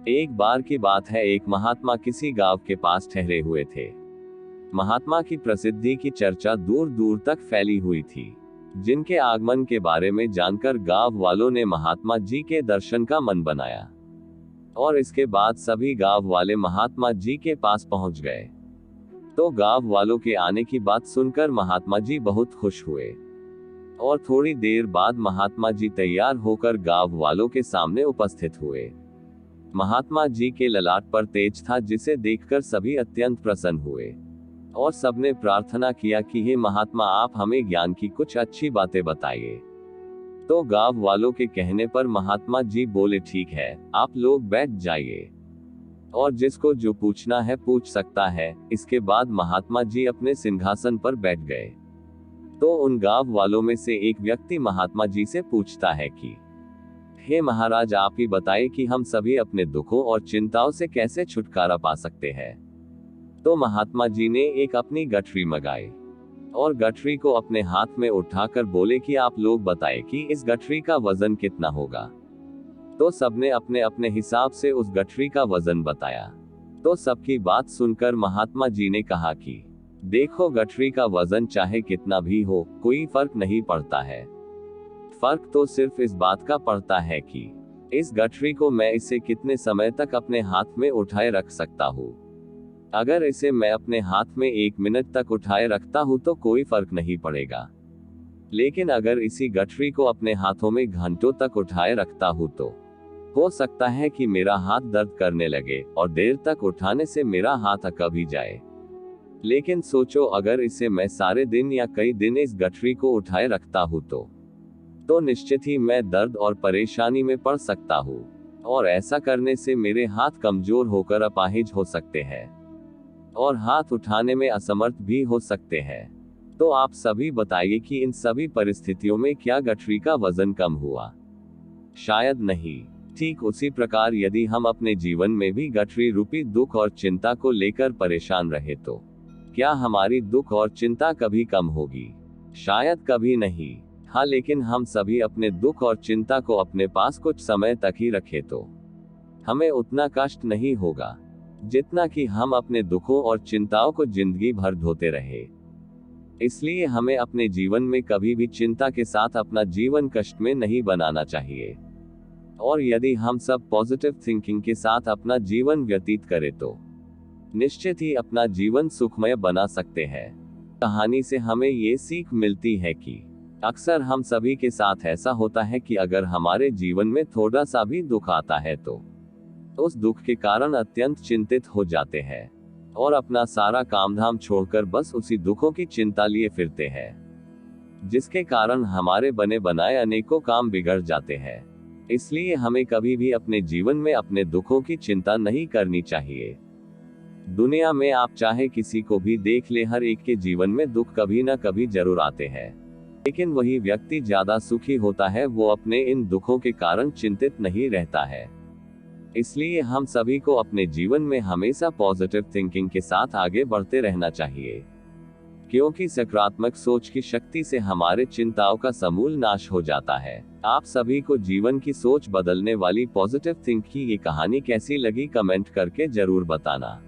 एक बार की बात है, एक महात्मा किसी गांव के पास ठहरे हुए थे। महात्मा की प्रसिद्धि की चर्चा दूर दूर तक फैली हुई थी। जिनके आगमन के बारे में जानकर गांव वालों ने महात्मा जी के दर्शन का मन बनाया और इसके बाद सभी गांव वाले महात्मा जी के पास पहुंच गए। तो गांव वालों के आने की बात सुनकर महात्मा जी बहुत खुश हुए और थोड़ी देर बाद महात्मा जी तैयार होकर गांव वालों के सामने उपस्थित हुए। महात्मा जी के ललाट पर तेज था, जिसे देखकर सभी अत्यंत प्रसन्न हुए और सबने प्रार्थना किया कि हे महात्मा, आप हमें ज्ञान की कुछ अच्छी बातें बताइए। तो गांव वालों के कहने पर महात्मा जी बोले, ठीक है, आप लोग बैठ जाइए और जिसको जो पूछना है पूछ सकता है। इसके बाद महात्मा जी अपने सिंहासन पर बैठ गए। तो उन गांव वालों में से एक व्यक्ति महात्मा जी से पूछता है कि हे महाराज, आप ही बताइए कि हम सभी अपने दुखों और चिंताओं से कैसे छुटकारा पा सकते हैं। तो महात्मा जी ने एक अपनी गठरी मंगाई और गठरी को अपने हाथ में उठाकर बोले कि आप लोग बताएं कि इस गठरी का वजन कितना होगा। तो सबने अपने अपने हिसाब से उस गठरी का वजन बताया। तो सबकी बात सुनकर महात्मा जी ने कहा कि देखो, गठरी का वजन चाहे कितना भी हो, कोई फर्क नहीं पड़ता है। फर्क तो सिर्फ इस बात का पड़ता है कि इस गठरी को मैं इसे कितने समय तक अपने हाथ में उठाए रख सकता हूँ। अगर इसे मैं अपने हाथ में 1 मिनट तक उठाए रखता हूँ तो कोई फर्क नहीं पड़ेगा, लेकिन अगर इसी गठरी को अपने हाथों में घंटों तक उठाए रखता हूँ तो हो सकता है कि मेरा हाथ दर्द करने लगे और देर तक उठाने से मेरा हाथ अकड़ भी जाए। लेकिन सोचो, अगर इसे मैं सारे दिन या कई दिन इस गठरी को उठाए रखता हूँ तो निश्चित ही मैं दर्द और परेशानी में पड़ सकता हूँ और ऐसा करने से मेरे हाथ कमजोर होकर अपाहिज हो सकते हैं और हाथ उठाने में असमर्थ भी हो सकते हैं। तो आप सभी बताइए कि इन सभी परिस्थितियों में क्या गठरी का वजन कम हुआ? शायद नहीं। ठीक उसी प्रकार यदि हम अपने जीवन में भी गठरी रूपी दुख और चिंता को लेकर परेशान रहे तो क्या हमारी दुख और चिंता कभी कम होगी? शायद कभी नहीं। हाँ, लेकिन हम सभी अपने दुख और चिंता को अपने पास कुछ समय तक ही रखें तो हमें उतना कष्ट नहीं होगा जितना कि हम अपने दुखों और चिंताओं को जिंदगी भर ढोते रहे। इसलिए हमें अपने जीवन में कभी भी चिंता के साथ अपना जीवन कष्ट में नहीं बनाना चाहिए। और यदि हम सब पॉजिटिव थिंकिंग के साथ अपना जीवन व्यतीत करें तो निश्चित ही अपना जीवन सुखमय बना सकते हैं। कहानी से हमें ये सीख मिलती है कि अक्सर हम सभी के साथ ऐसा होता है कि अगर हमारे जीवन में थोड़ा सा भी दुख आता है तो उस दुख के कारण अत्यंत चिंतित हो जाते हैं और अपना सारा काम धाम छोड़कर बस उसी दुखों की चिंता लिए फिरते हैं, जिसके कारण हमारे बने बनाए अनेकों काम बिगड़ जाते हैं। इसलिए हमें कभी भी अपने जीवन में अपने दुखों की चिंता नहीं करनी चाहिए। दुनिया में आप चाहे किसी को भी देख ले, हर एक के जीवन में दुख कभी ना कभी जरूर आते हैं, लेकिन वही व्यक्ति ज्यादा सुखी होता है, वो अपने इन दुखों के कारण चिंतित नहीं रहता है। इसलिए हम सभी को अपने जीवन में हमेशा पॉजिटिव थिंकिंग के साथ आगे बढ़ते रहना चाहिए, क्योंकि सकारात्मक सोच की शक्ति से हमारे चिंताओं का समूल नाश हो जाता है। आप सभी को जीवन की सोच बदलने वाली पॉजिटिव थिंक की ये कहानी कैसी लगी, कमेंट करके जरूर बताना।